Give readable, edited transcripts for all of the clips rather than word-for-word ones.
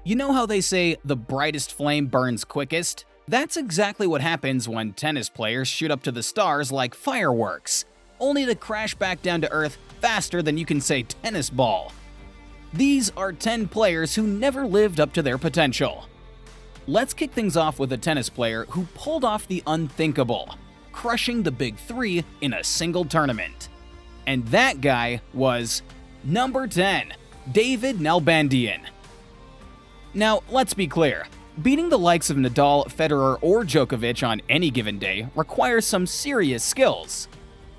You know how they say the brightest flame burns quickest? That's exactly what happens when tennis players shoot up to the stars like fireworks, only to crash back down to earth faster than you can say tennis ball. These are 10 players who never lived up to their potential. Let's kick things off with a tennis player who pulled off the unthinkable, crushing the big three in a single tournament. And that guy was number 10, David NALBANDIAN. Now, let's be clear. Beating the likes of Nadal, Federer, or Djokovic on any given day requires some serious skills.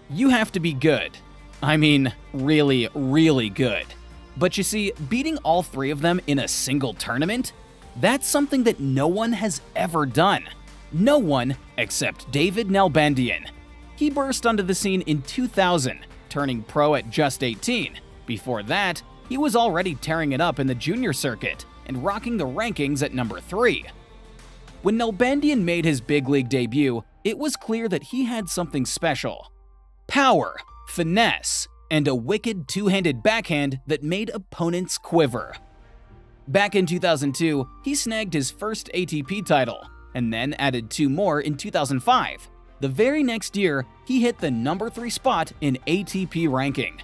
You have to be good. I mean, really, really good. But you see, beating all three of them in a single tournament? That's something that no one has ever done. No one except David NALBANDIAN. He burst onto the scene in 2000, turning pro at just 18. Before that, he was already tearing it up in the junior circuit and rocking the rankings at number 3. When NALBANDIAN made his big league debut, it was clear that he had something special. Power, finesse, and a wicked two-handed backhand that made opponents quiver. Back in 2002, he snagged his first ATP title, and then added 2 more in 2005. The very next year, he hit the number 3 spot in ATP ranking.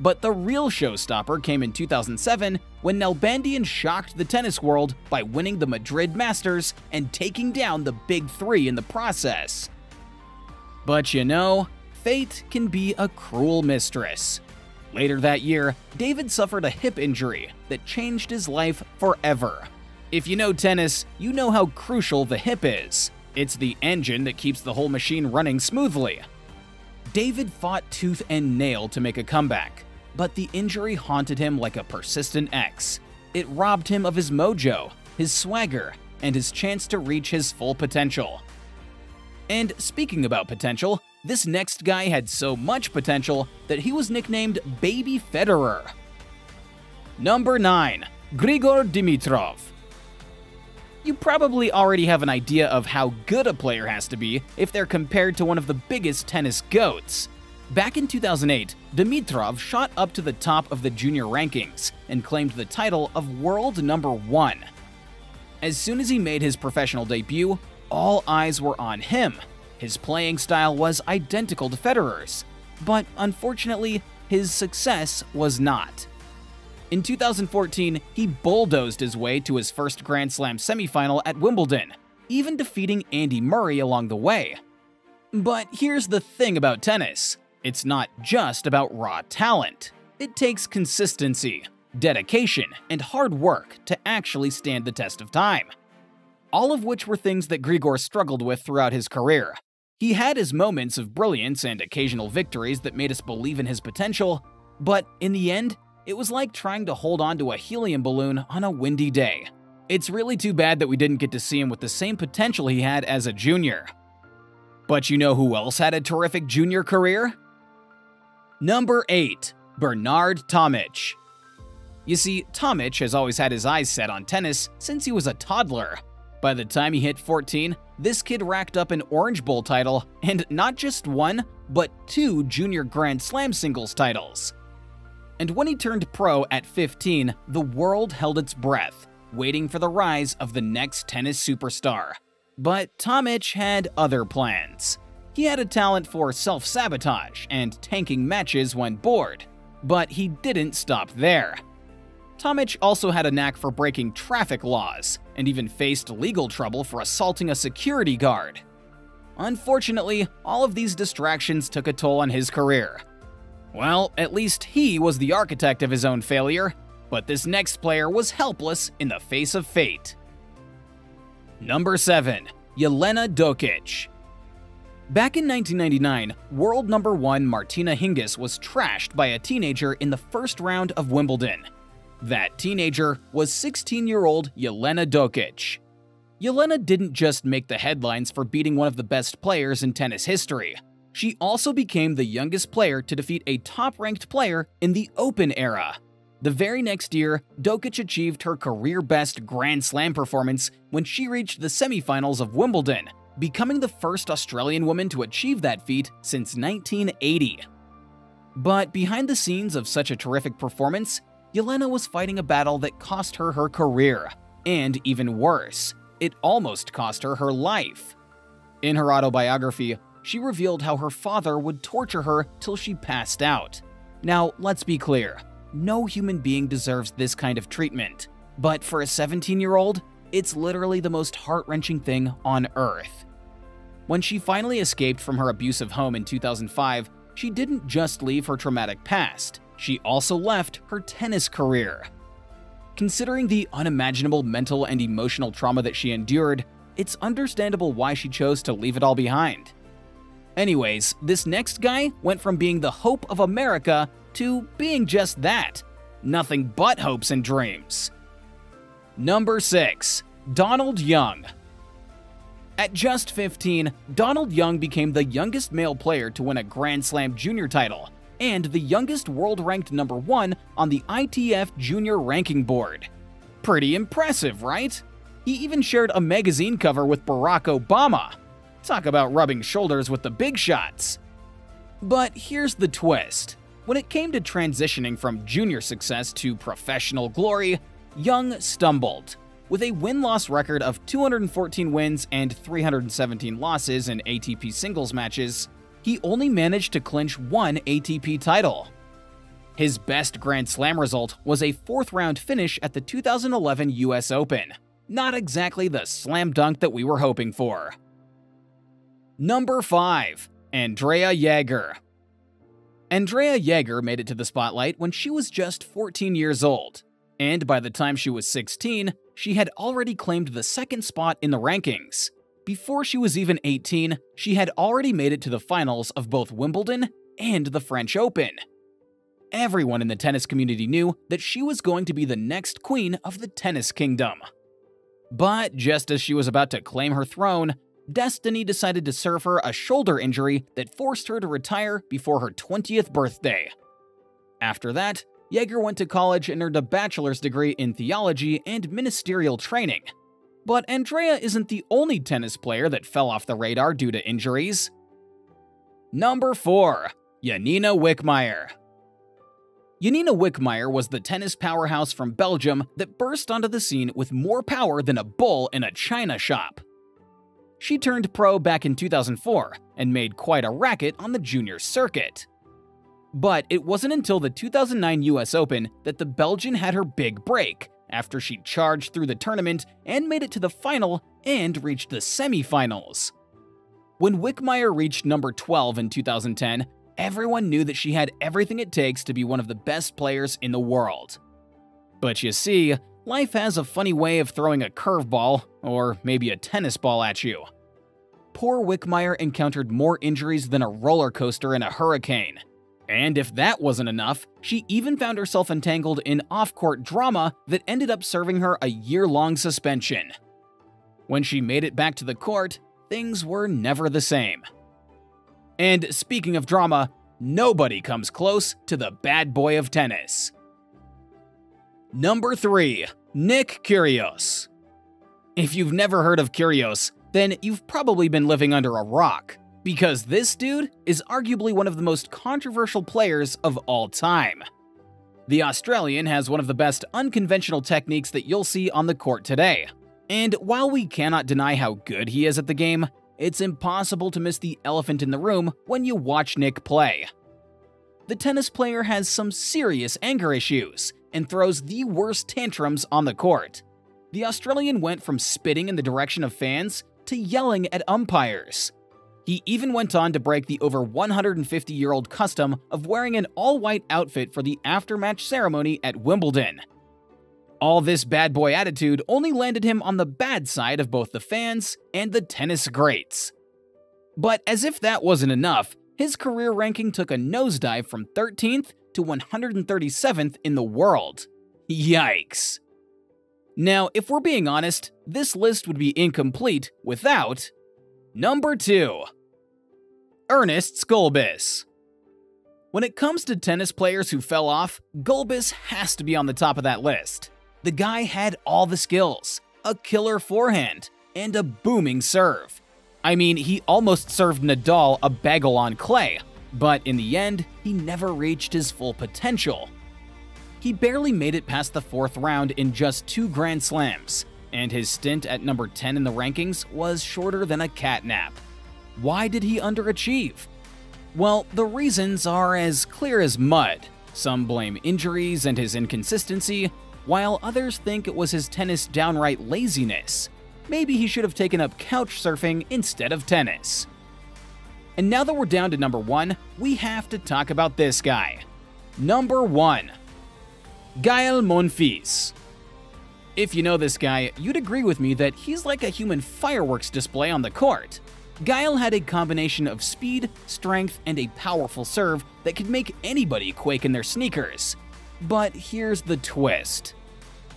But the real showstopper came in 2007 when NALBANDIAN shocked the tennis world by winning the Madrid Masters and taking down the big three in the process. But you know, fate can be a cruel mistress. Later that year, David suffered a hip injury that changed his life forever. If you know tennis, you know how crucial the hip is. It's the engine that keeps the whole machine running smoothly. David fought tooth and nail to make a comeback, but the injury haunted him like a persistent ex. It robbed him of his mojo, his swagger, and his chance to reach his full potential. And speaking about potential, this next guy had so much potential that he was nicknamed Baby Federer. Number 9. Grigor Dimitrov. You probably already have an idea of how good a player has to be if they're compared to one of the biggest tennis GOATs. Back in 2008, Dimitrov shot up to the top of the junior rankings and claimed the title of world number 1. As soon as he made his professional debut, all eyes were on him. His playing style was identical to Federer's, but unfortunately, his success was not. In 2014, he bulldozed his way to his first Grand Slam semifinal at Wimbledon, even defeating Andy Murray along the way. But here's the thing about tennis. It's not just about raw talent. It takes consistency, dedication, and hard work to actually stand the test of time. All of which were things that Grigor struggled with throughout his career. He had his moments of brilliance and occasional victories that made us believe in his potential, but in the end, it was like trying to hold on to a helium balloon on a windy day. It's really too bad that we didn't get to see him with the same potential he had as a junior. But you know who else had a terrific junior career? Number 8. Bernard Tomic. You see, Tomic has always had his eyes set on tennis since he was a toddler. By the time he hit 14, this kid racked up an Orange Bowl title and not just 1, but 2 junior Grand Slam singles titles. And when he turned pro at 15, the world held its breath, waiting for the rise of the next tennis superstar. But Tomic had other plans. He had a talent for self-sabotage and tanking matches when bored, but he didn't stop there. Tomic also had a knack for breaking traffic laws, and even faced legal trouble for assaulting a security guard. Unfortunately, all of these distractions took a toll on his career. Well, at least he was the architect of his own failure, but this next player was helpless in the face of fate. Number 7. JELENA DOKIC. Back in 1999, world number 1 Martina Hingis was trashed by a teenager in the first round of Wimbledon. That teenager was 16-year-old JELENA DOKIC. JELENA didn't just make the headlines for beating one of the best players in tennis history. She also became the youngest player to defeat a top-ranked player in the Open era. The very next year, DOKIC achieved her career-best Grand Slam performance when she reached the semifinals of Wimbledon, becoming the first Australian woman to achieve that feat since 1980. But behind the scenes of such a terrific performance, JELENA was fighting a battle that cost her her career. And even worse, it almost cost her her life. In her autobiography, she revealed how her father would torture her till she passed out. Now, let's be clear, no human being deserves this kind of treatment, but for a 17-year-old, it's literally the most heart-wrenching thing on earth. When she finally escaped from her abusive home in 2005, she didn't just leave her traumatic past, she also left her tennis career. Considering the unimaginable mental and emotional trauma that she endured, it's understandable why she chose to leave it all behind. Anyways, this next guy went from being the hope of America to being just that. Nothing but hopes and dreams. Number 6. Donald Young. At just 15, Donald Young became the youngest male player to win a Grand Slam Junior title, and the youngest world-ranked number 1 on the ITF Junior Ranking Board. Pretty impressive, right? He even shared a magazine cover with Barack Obama. Talk about rubbing shoulders with the big shots. But here's the twist. When it came to transitioning from junior success to professional glory, Young stumbled. With a win-loss record of 214 wins and 317 losses in ATP singles matches, he only managed to clinch one ATP title. His best Grand Slam result was a 4th-round finish at the 2011 US Open. Not exactly the slam dunk that we were hoping for. Number 5. ANDREA JAEGER. ANDREA JAEGER made it to the spotlight when she was just 14 years old, and by the time she was 16, she had already claimed the 2nd spot in the rankings. Before she was even 18, she had already made it to the finals of both Wimbledon and the French Open. Everyone in the tennis community knew that she was going to be the next queen of the tennis kingdom. But just as she was about to claim her throne, destiny decided to serve her a shoulder injury that forced her to retire before her 20th birthday. After that, Jaeger went to college and earned a bachelor's degree in theology and ministerial training. But ANDREA isn't the only tennis player that fell off the radar due to injuries. Number 4. YANINA WICKMAYER. YANINA WICKMAYER was the tennis powerhouse from Belgium that burst onto the scene with more power than a bull in a china shop. She turned pro back in 2004 and made quite a racket on the junior circuit. But it wasn't until the 2009 US Open that the Belgian had her big break, after she charged through the tournament and made it to the final and reached the semifinals. When WICKMAYER reached number 12 in 2010, everyone knew that she had everything it takes to be one of the best players in the world. But you see, life has a funny way of throwing a curveball, or maybe a tennis ball at you. Poor WICKMAYER encountered more injuries than a roller coaster in a hurricane. And if that wasn't enough, she even found herself entangled in off-court drama that ended up serving her a year-long suspension. When she made it back to the court, things were never the same. And speaking of drama, nobody comes close to the bad boy of tennis. Number 3. Nick Kyrgios. If you've never heard of Kyrgios, then you've probably been living under a rock, because this dude is arguably one of the most controversial players of all time. The Australian has one of the best unconventional techniques that you'll see on the court today. And while we cannot deny how good he is at the game, it's impossible to miss the elephant in the room when you watch Nick play. The tennis player has some serious anger issues and throws the worst tantrums on the court. The Australian went from spitting in the direction of fans to yelling at umpires. He even went on to break the over 150-year-old custom of wearing an all-white outfit for the after-match ceremony at Wimbledon. All this bad boy attitude only landed him on the bad side of both the fans and the tennis greats. But as if that wasn't enough, his career ranking took a nosedive from 13th to 137th in the world. Yikes. Now, if we're being honest, this list would be incomplete without Number 2. ERNESTS GULBIS. When it comes to tennis players who fell off, GULBIS has to be on the top of that list. The guy had all the skills, a killer forehand, and a booming serve. I mean, he almost served Nadal a bagel on clay, but in the end, he never reached his full potential. He barely made it past the 4th round in just 2 Grand Slams, and his stint at number 10 in the rankings was shorter than a catnap. Why did he underachieve? Well, the reasons are as clear as mud. Some blame injuries and his inconsistency, while others think it was his tennis downright laziness. Maybe he should have taken up couch surfing instead of tennis. And now that we're down to number 1, we have to talk about this guy. Number 1. GAEL MONFILS. If you know this guy, you'd agree with me that he's like a human fireworks display on the court. GAEL had a combination of speed, strength, and a powerful serve that could make anybody quake in their sneakers. But here's the twist.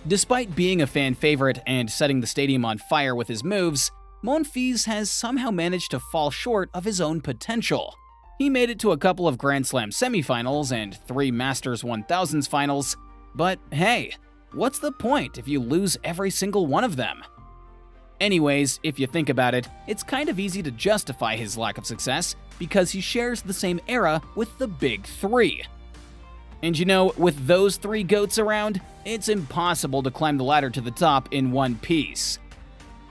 Despite being a fan favorite and setting the stadium on fire with his moves, MONFILS has somehow managed to fall short of his own potential. He made it to a couple of Grand Slam semifinals and 3 Masters 1000s finals, but hey, what's the point if you lose every single one of them? Anyways, if you think about it, it's kind of easy to justify his lack of success because he shares the same era with the Big 3. And you know, with those 3 GOATs around, it's impossible to climb the ladder to the top in one piece.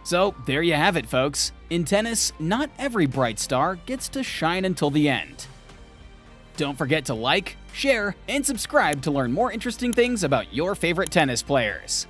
So there you have it, folks. In tennis, not every bright star gets to shine until the end. Don't forget to like, share, and subscribe to learn more interesting things about your favorite tennis players.